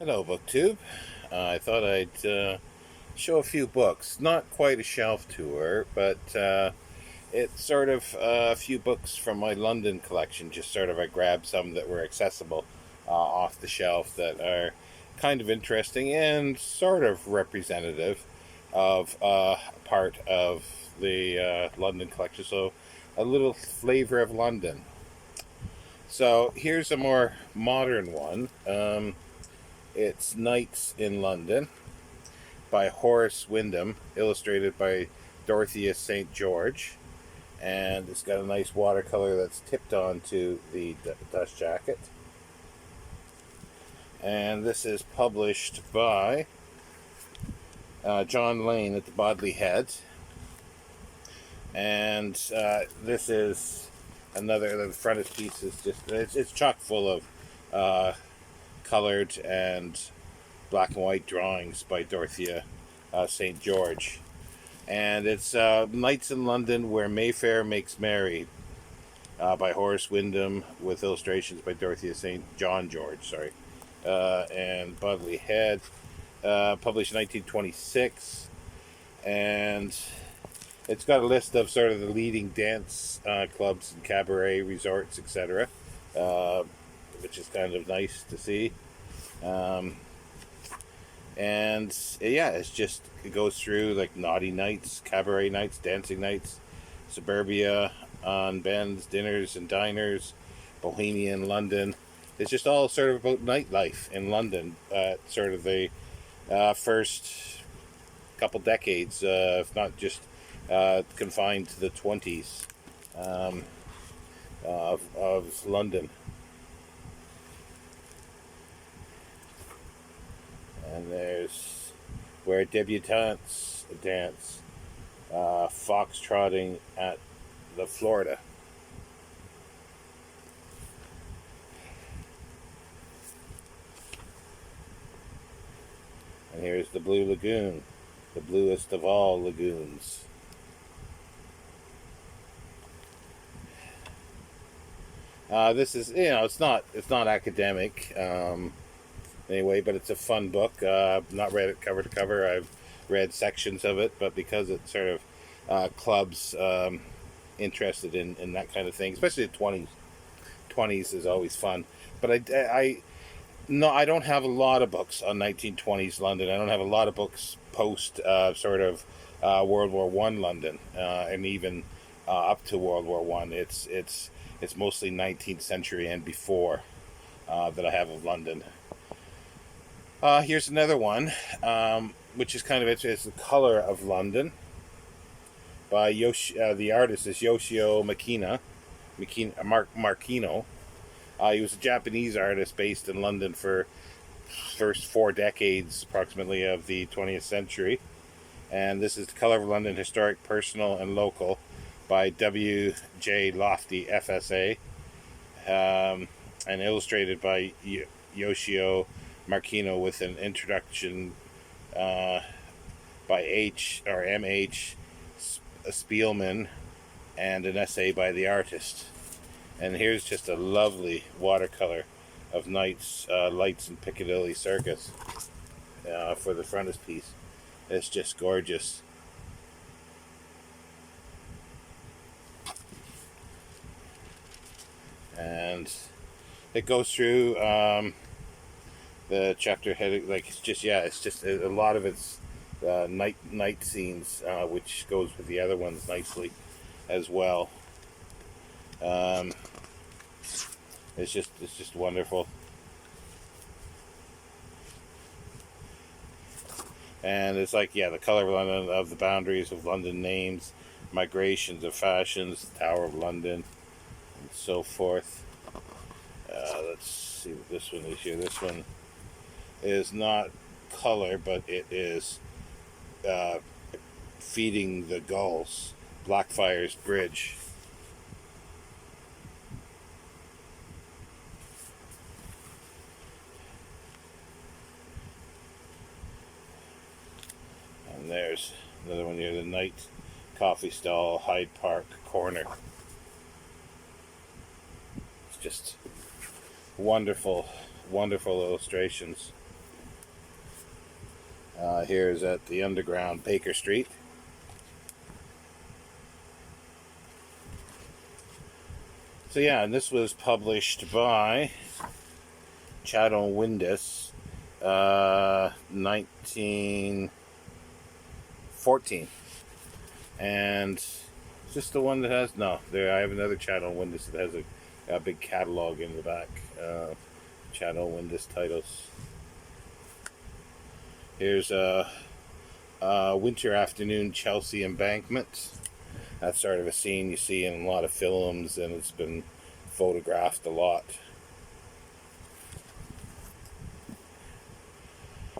Hello, BookTube. I thought I'd show a few books. Not quite a shelf tour, but it's sort of a few books from my London collection. Just sort of I grabbed some that were accessible off the shelf that are kind of interesting and sort of representative of part of the London collection. So a little flavor of London. So here's a more modern one. It's Nights in London by Horace Wyndham, illustrated by Dorothea St. George. And it's got a nice watercolor that's tipped onto the dust jacket. And this is published by John Lane at the Bodley Head. And this is another, the frontispiece is just, it's chock full of colored and black and white drawings by Dorothea St. George. And it's Nights in London Where Mayfair Makes Merry by Horace Wyndham with illustrations by Dorothea St. John George, sorry. And Bodley Head, published in 1926. And it's got a list of sort of the leading dance clubs and cabaret resorts, etc., which is kind of nice to see. Um, and yeah, it goes through like naughty nights, cabaret nights, dancing nights, suburbia, on bends, dinners and diners, bohemian London. It's just all sort of about nightlife in London, sort of the first couple decades, if not just confined to the 20s of London. And there's Where Debutantes Dance, Foxtrotting at the Florida. And here's the Blue Lagoon, the bluest of all lagoons. This is, it's not academic anyway, but it's a fun book. Not read it cover to cover. I've read sections of it, but because it sort of clubs interested in that kind of thing, especially the 20s. 20s is always fun. But no, I don't have a lot of books on 1920s London. I don't have a lot of books post sort of World War One London, and even up to World War One. It's mostly 19th century and before that I have of London. Here's another one, which is kind of it's the color of London by the artist is Yoshio Markino. He was a Japanese artist based in London for first 4 decades, approximately, of the 20th century. And this is The Color of London, Historic, Personal, and Local by W.J. Lofty, FSA, and illustrated by Yoshio Markino with an introduction by M.H. Spielman and an essay by the artist. And here's just a lovely watercolor of lights in Piccadilly Circus for the frontispiece. It's just gorgeous. And it goes through the chapter heading, like it's just a lot of it's night scenes, which goes with the other ones nicely as well. Um, it's just wonderful. And it's like, yeah, the color of London, of the boundaries of London names, migrations of fashions, the Tower of London, and so forth. Let's see what this one is here. This one is not color, but it is uh, feeding the gulls. Blackfriars Bridge. And there's another one here, the Night Coffee Stall, Hyde Park Corner. It's just wonderful, wonderful illustrations. Here's at the underground Baker Street. So yeah, and this was published by Chatto Windus, 1914, and it's just the one that has There, I have another Chatto Windus that has a big catalog in the back. Chatto Windus titles. Here's a winter afternoon Chelsea embankment. That's sort of a scene you see in a lot of films, and it's been photographed a lot.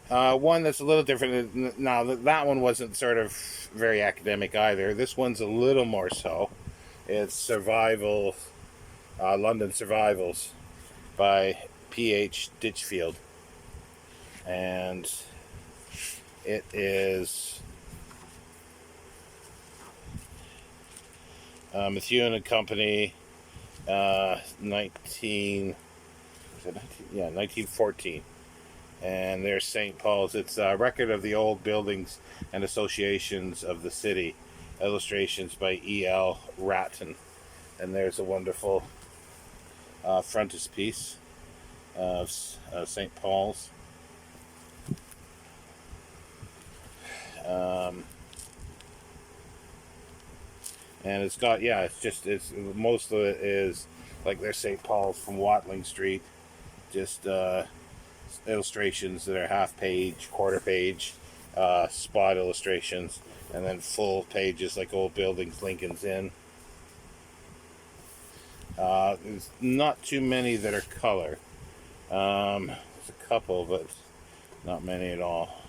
One that's a little different. Now, that one wasn't sort of very academic either. This one's a little more so. It's Survival, London Survivals by P.H. Ditchfield. And it is Methuen and Company, 1914. And there's St. Paul's. It's a record of the old buildings and associations of the city. Illustrations by E.L. Ratton. And there's a wonderful frontispiece of St. Paul's. And it's got, it's most of it is like there's St. Paul's from Watling Street, just illustrations that are half page, quarter page, spot illustrations, and then full pages like old buildings, Lincoln's Inn. There's not too many that are color. There's a couple, but not many at all.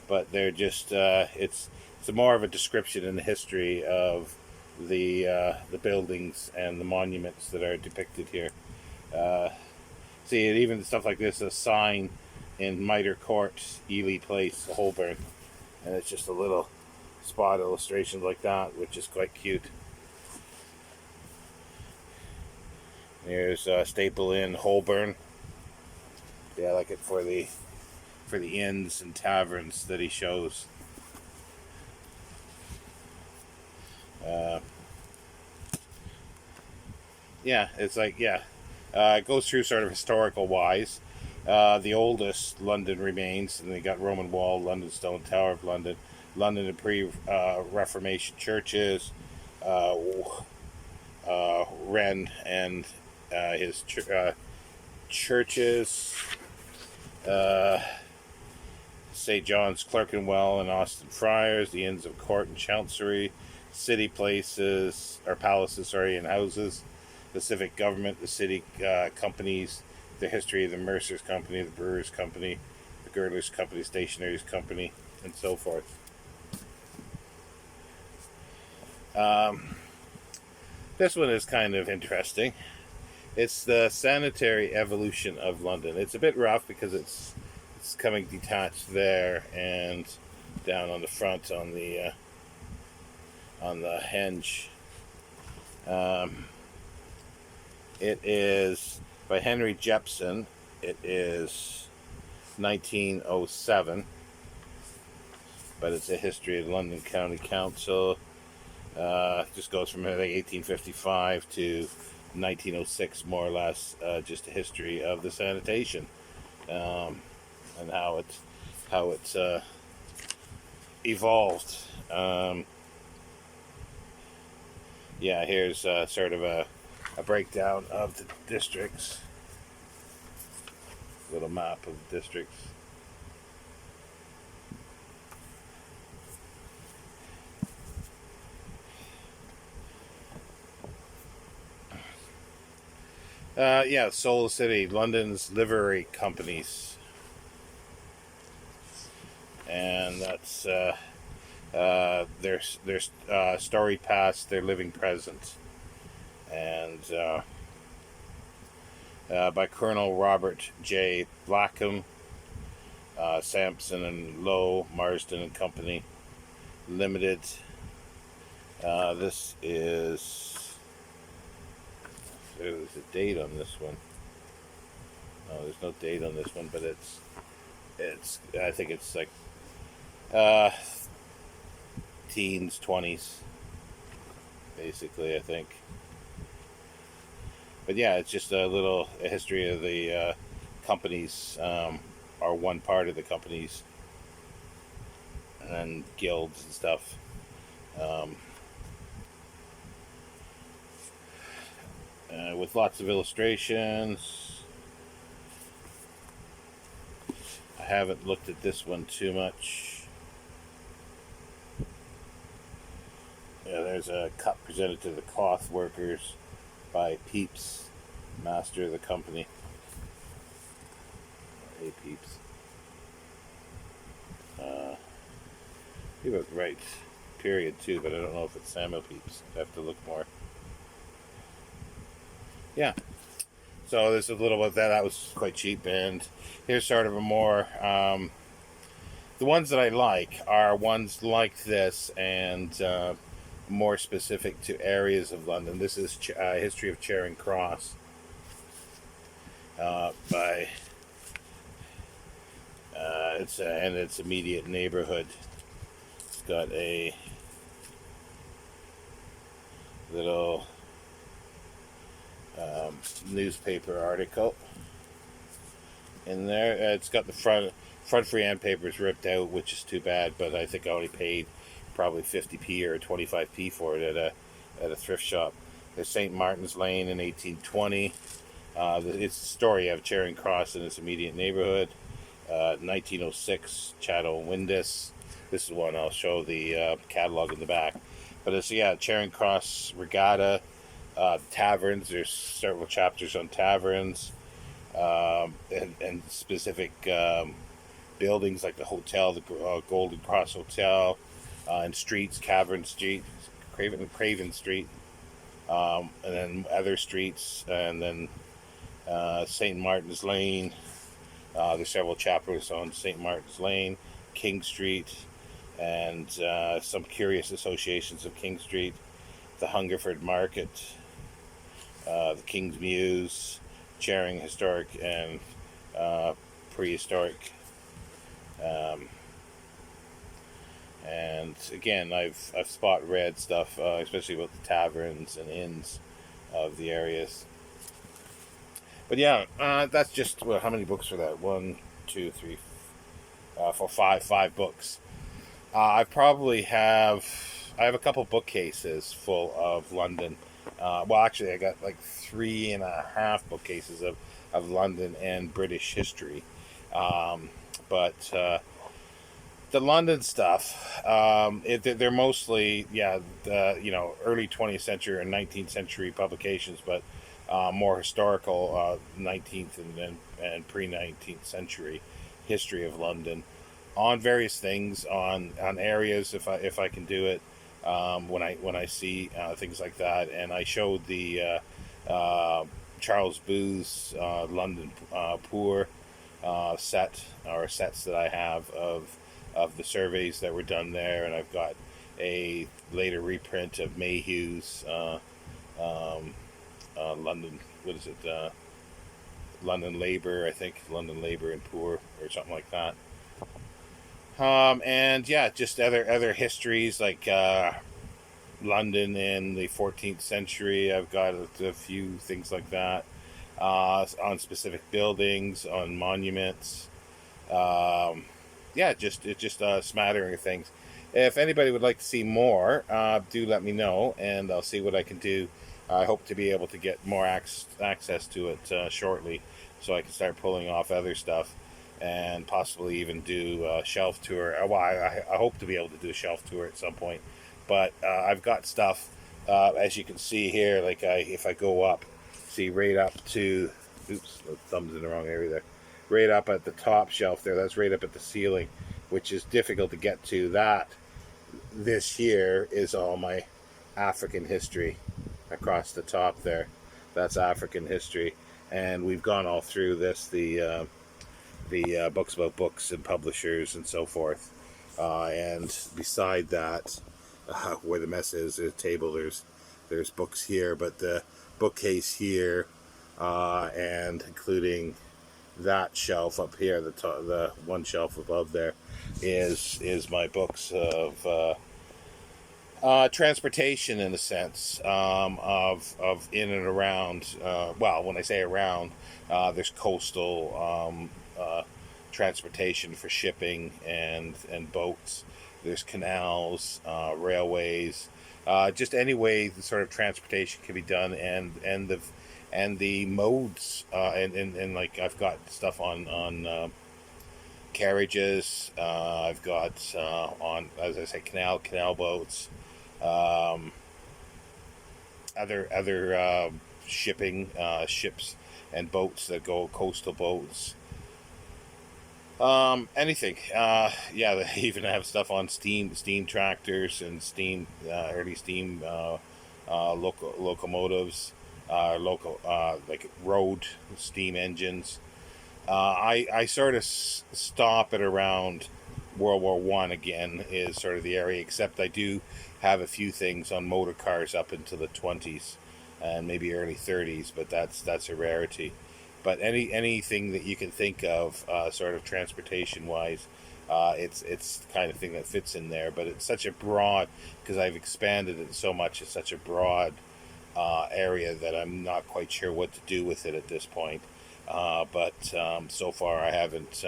But they're just it's more of a description in the history of the buildings and the monuments that are depicted here. See, even stuff like this, a sign in Mitre Court, Ely Place, Holborn, and it's just a little spot illustration like that, which is quite cute. Here's Staple Inn, Holborn. Yeah, I like it for the inns and taverns that he shows. It's like, it goes through sort of historical wise. The oldest London remains, and they got Roman Wall, London Stone, Tower of London, London and pre-Reformation churches, Wren and his churches, St. John's, Clerkenwell, and Austin Friars, the Inns of Court and Chancery, city palaces, and houses, the civic government, the city companies, the history of the Mercer's Company, the Brewer's Company, the Girdler's Company, Stationery's Company, and so forth. This one is kind of interesting. It's the Sanitary Evolution of London. It's a bit rough because it's coming detached there and down on the front on the henge. It is by Henry Jepson. It is 1907, but it's a history of the London County Council. Just goes from 1855 to 1906, more or less. Just a history of the sanitation and how it's evolved. Here's sort of a breakdown of the districts. Little map of the districts. Soul City, London's livery companies. And that's their story past, their living present. And by Colonel Robert J. Blackham, Sampson and Lowe, Marsden and Company Limited. This is... There's a date on this one. No, there's no date on this one, but it's I think it's like uh, teens, 20s, basically. I think, but yeah, it's just a history of the companies, or one part of the companies and guilds and stuff. Um, with lots of illustrations. I haven't looked at this one too much. Yeah, there's a cup presented to the cloth workers by Peeps, master of the company. Hey, Peeps. He was right period too, but I don't know if it's Samuel Pepys. I have to look more. Yeah. So there's a little bit of that. That was quite cheap, and here's sort of a more. The ones that I like are ones like this, and more specific to areas of London. This is History of Charing Cross by it's and its immediate neighborhood. It's got a little newspaper article in there. It's got the front free end papers ripped out, which is too bad. But I think I only paid probably 50p or 25p for it at a thrift shop. There's St. Martin's Lane in 1820. It's the story of Charing Cross and its immediate neighborhood. 1906 Chattel Windus. This is one I'll show the catalog in the back. But it's Charing Cross Regatta. Taverns. There's several chapters on taverns, and specific buildings like the hotel, the Golden Cross Hotel, and streets, Craven Street, and then other streets, and then St. Martin's Lane. There's several chapters on St. Martin's Lane, King Street, and some curious associations of King Street, the Hungerford Market, the King's Mews, Charing Historic and Prehistoric. And again, I've spot read stuff, especially about the taverns and inns of the areas. But yeah, that's just how many books for that? 1, 2, 3, 4, 5 books. I have a couple bookcases full of London. Well, actually, I got like 3.5 bookcases of London and British history. But the London stuff, they're mostly, early 20th century and 19th century publications, but more historical 19th and pre-19th century history of London on various things, on areas if I can do it. When I see things like that, and I showed the Charles Booth's London Poor sets that I have of the surveys that were done there, and I've got a later reprint of Mayhew's London. What is it? London Labour, I think. London Labour and Poor, or something like that. And yeah, just other histories like London in the 14th century. I've got a few things like that on specific buildings, on monuments. It's just a smattering of things. If anybody would like to see more, do let me know, and I'll see what I can do. I hope to be able to get more access to it shortly, so I can start pulling off other stuff, and possibly even do a shelf tour. Well, I hope to be able to do a shelf tour at some point. But I've got stuff, as you can see here, like if I go up, see right up to, oops, the thumb's in the wrong area there, right up at the top shelf there, that's right up at the ceiling, which is difficult to get to. This here is all my African history across the top there. That's African history. And we've gone all through this, the books about books and publishers and so forth. And beside that, where the mess is, there's a table, there's books here, but the bookcase here, and including that shelf up here, the one shelf above there, is my books of transportation, in a sense, of in and around. Well, when I say around, there's coastal transportation for shipping and boats. There's canals, railways, just any way the sort of transportation can be done, and the modes, and like I've got stuff on carriages. I've got on, as I say, canal boats, um, other shipping ships and boats that go, coastal boats. Anything. Yeah, they even have stuff on steam tractors and early steam locomotives, local like road steam engines. I sort of stop at around World War I again, is sort of the area, except I do have a few things on motor cars up into the 20s and maybe early 30s, but that's a rarity. But anything that you can think of, sort of transportation wise, it's the kind of thing that fits in there. But it's such a broad, because I've expanded it so much. It's such a broad area that I'm not quite sure what to do with it at this point. But so far I haven't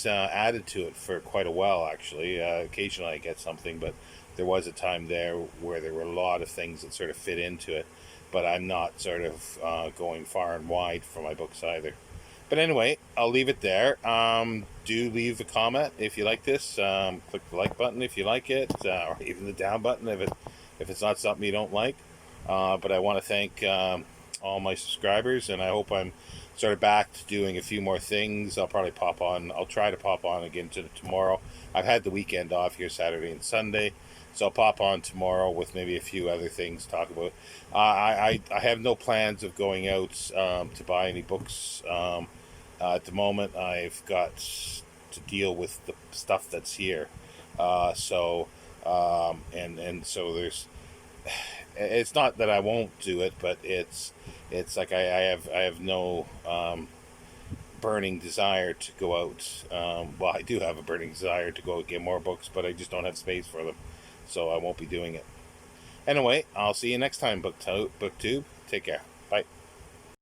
added to it for quite a while, actually. Occasionally I get something, but there was a time there where there were a lot of things that sort of fit into it. But I'm not sort of going far and wide for my books either. But anyway, I'll leave it there. Do leave a comment if you like this. Click the like button if you like it, or even the down button if it's not something you don't like. But I want to thank all my subscribers, and I hope I'm sort of back to doing a few more things. I'll probably pop on. I'll try to pop on again tomorrow. I've had the weekend off here, Saturday and Sunday, so I'll pop on tomorrow with maybe a few other things to talk about. I have no plans of going out to buy any books at the moment. I've got to deal with the stuff that's here, so so there's. It's not that I won't do it, but it's like I have no burning desire to go out. Well, I do have a burning desire to go out and get more books, but I just don't have space for them, so I won't be doing it. Anyway, I'll see you next time, BookTube. Take care.